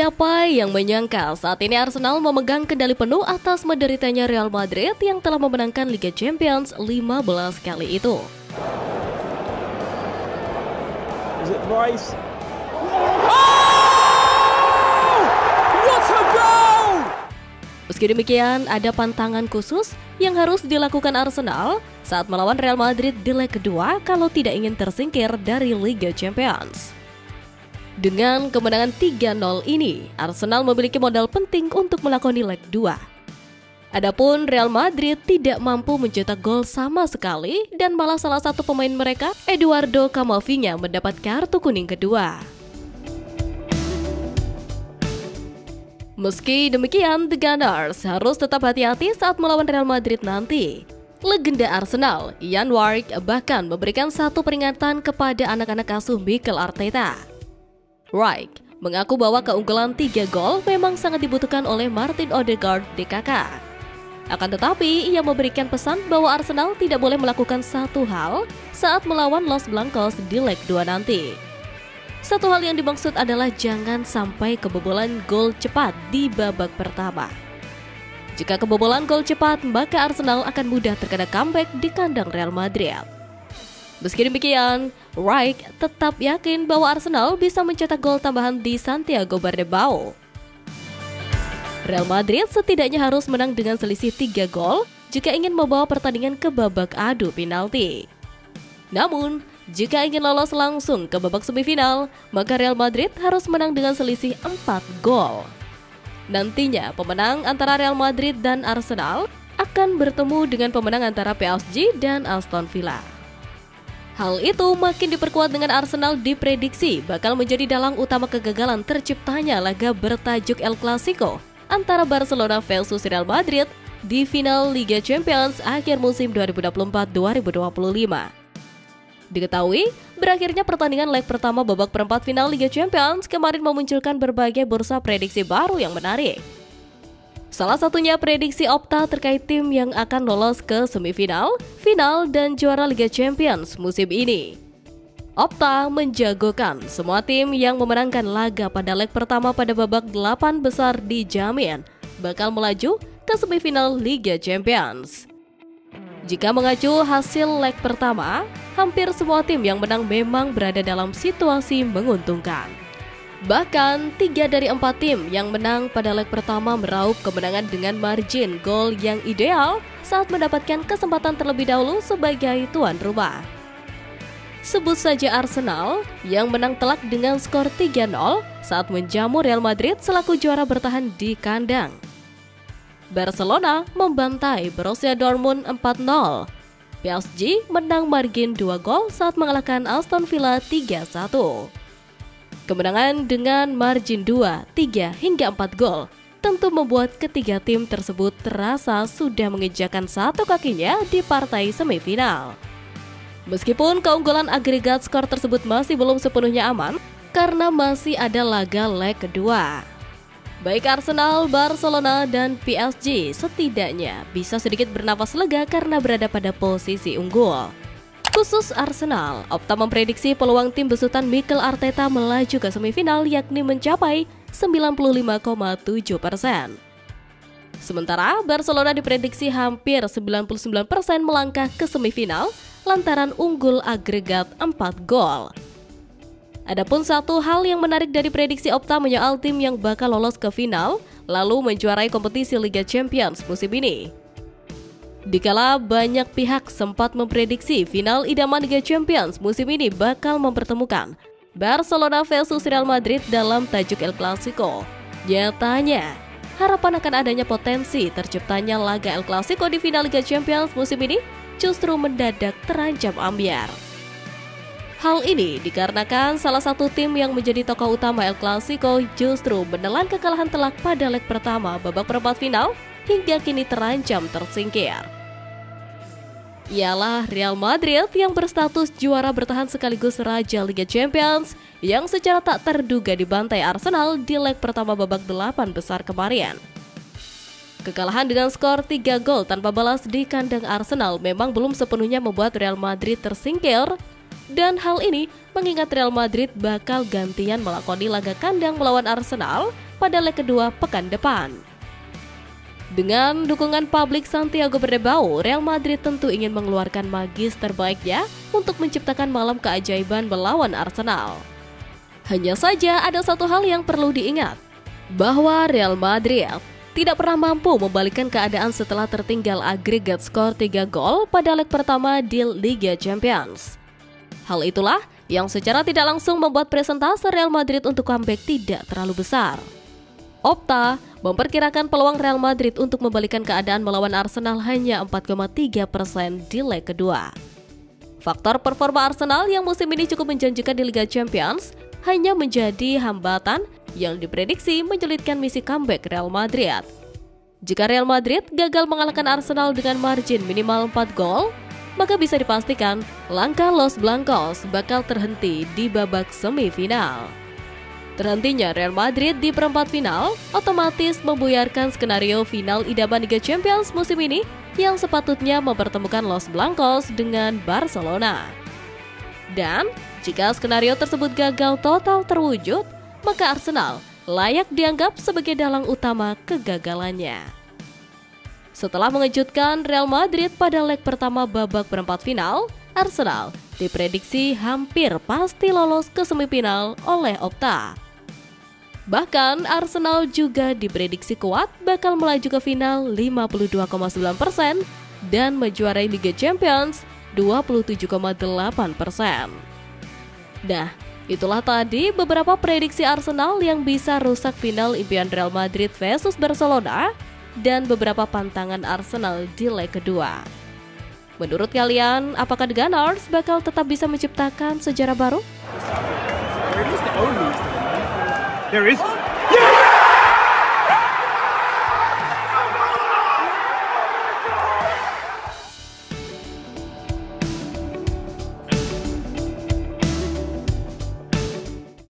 Siapa yang menyangka saat ini Arsenal memegang kendali penuh atas menderitanya Real Madrid yang telah memenangkan Liga Champions 15 kali itu. Is it Rice? Oh! What a goal! Meski demikian, ada pantangan khusus yang harus dilakukan Arsenal saat melawan Real Madrid di leg kedua kalau tidak ingin tersingkir dari Liga Champions. Dengan kemenangan 3-0 ini, Arsenal memiliki modal penting untuk melakoni leg 2. Adapun Real Madrid tidak mampu mencetak gol sama sekali dan malah salah satu pemain mereka, Eduardo Camavinga, mendapat kartu kuning kedua. Meski demikian, The Gunners harus tetap hati-hati saat melawan Real Madrid nanti. Legenda Arsenal, Ian Wright, bahkan memberikan satu peringatan kepada anak-anak asuh Mikel Arteta. Wright mengaku bahwa keunggulan 3 gol memang sangat dibutuhkan oleh Martin Odegaard DKK. Akan tetapi, ia memberikan pesan bahwa Arsenal tidak boleh melakukan satu hal saat melawan Los Blancos di leg 2 nanti. Satu hal yang dimaksud adalah jangan sampai kebobolan gol cepat di babak pertama. Jika kebobolan gol cepat, maka Arsenal akan mudah terkena comeback di kandang Real Madrid. Meski demikian, Wright tetap yakin bahwa Arsenal bisa mencetak gol tambahan di Santiago Bernabeu. Real Madrid setidaknya harus menang dengan selisih 3 gol jika ingin membawa pertandingan ke babak adu penalti. Namun, jika ingin lolos langsung ke babak semifinal, maka Real Madrid harus menang dengan selisih 4 gol. Nantinya, pemenang antara Real Madrid dan Arsenal akan bertemu dengan pemenang antara PSG dan Aston Villa. Hal itu makin diperkuat dengan Arsenal diprediksi bakal menjadi dalang utama kegagalan terciptanya laga bertajuk El Clasico antara Barcelona versus Real Madrid di final Liga Champions akhir musim 2024-2025. Diketahui, berakhirnya pertandingan leg pertama babak perempat final Liga Champions kemarin memunculkan berbagai bursa prediksi baru yang menarik. Salah satunya prediksi Opta terkait tim yang akan lolos ke semifinal, final, dan juara Liga Champions musim ini. Opta menjagokan semua tim yang memenangkan laga pada leg pertama pada babak 8 besar dijamin bakal melaju ke semifinal Liga Champions. Jika mengacu hasil leg pertama, hampir semua tim yang menang memang berada dalam situasi menguntungkan. Bahkan 3 dari 4 tim yang menang pada leg pertama meraup kemenangan dengan margin gol yang ideal saat mendapatkan kesempatan terlebih dahulu sebagai tuan rumah. Sebut saja Arsenal yang menang telak dengan skor 3-0 saat menjamu Real Madrid selaku juara bertahan di kandang. Barcelona membantai Borussia Dortmund 4-0. PSG menang margin 2 gol saat mengalahkan Aston Villa 3-1. Kemenangan dengan margin 2, 3, hingga 4 gol tentu membuat ketiga tim tersebut terasa sudah menginjakan satu kakinya di partai semifinal. Meskipun keunggulan agregat skor tersebut masih belum sepenuhnya aman karena masih ada laga leg kedua. Baik Arsenal, Barcelona, dan PSG setidaknya bisa sedikit bernafas lega karena berada pada posisi unggul. Khusus Arsenal, Opta memprediksi peluang tim besutan Mikel Arteta melaju ke semifinal yakni mencapai 95,7%. Sementara Barcelona diprediksi hampir 99% melangkah ke semifinal lantaran unggul agregat 4 gol. Adapun satu hal yang menarik dari prediksi Opta menyoal tim yang bakal lolos ke final lalu menjuarai kompetisi Liga Champions musim ini. Dikala banyak pihak sempat memprediksi final idaman Liga Champions musim ini bakal mempertemukan Barcelona versus Real Madrid dalam tajuk El Clasico. Nyatanya, harapan akan adanya potensi terciptanya laga El Clasico di final Liga Champions musim ini justru mendadak terancam ambyar. Hal ini dikarenakan salah satu tim yang menjadi tokoh utama El Clasico justru menelan kekalahan telak pada leg pertama babak perempat final hingga kini terancam tersingkir. Ialah Real Madrid yang berstatus juara bertahan sekaligus Raja Liga Champions yang secara tak terduga dibantai Arsenal di leg pertama babak 8 besar kemarin. Kekalahan dengan skor 3 gol tanpa balas di kandang Arsenal memang belum sepenuhnya membuat Real Madrid tersingkir, dan hal ini mengingat Real Madrid bakal gantian melakoni laga kandang melawan Arsenal pada leg kedua pekan depan. Dengan dukungan publik Santiago Bernabeu, Real Madrid tentu ingin mengeluarkan magis terbaiknya untuk menciptakan malam keajaiban melawan Arsenal. Hanya saja ada satu hal yang perlu diingat, bahwa Real Madrid tidak pernah mampu membalikkan keadaan setelah tertinggal agregat skor 3 gol pada leg pertama di Liga Champions. Hal itulah yang secara tidak langsung membuat presentase Real Madrid untuk comeback tidak terlalu besar. Opta memperkirakan peluang Real Madrid untuk membalikkan keadaan melawan Arsenal hanya 4,3% di leg kedua. Faktor performa Arsenal yang musim ini cukup menjanjikan di Liga Champions hanya menjadi hambatan yang diprediksi menyulitkan misi comeback Real Madrid. Jika Real Madrid gagal mengalahkan Arsenal dengan margin minimal 4 gol, maka bisa dipastikan langkah Los Blancos bakal terhenti di babak semifinal. Terhentinya Real Madrid di perempat final otomatis membuyarkan skenario final idaman Liga Champions musim ini yang sepatutnya mempertemukan Los Blancos dengan Barcelona. Dan jika skenario tersebut gagal total terwujud, maka Arsenal layak dianggap sebagai dalang utama kegagalannya. Setelah mengejutkan Real Madrid pada leg pertama babak perempat final, Arsenal diprediksi hampir pasti lolos ke semifinal oleh Opta. Bahkan Arsenal juga diprediksi kuat bakal melaju ke final 52,9% dan menjuarai Liga Champions 27,8%. Nah, itulah tadi beberapa prediksi Arsenal yang bisa rusak final impian Real Madrid versus Barcelona dan beberapa pantangan Arsenal di leg kedua. Menurut kalian, apakah The Gunners bakal tetap bisa menciptakan sejarah baru? There is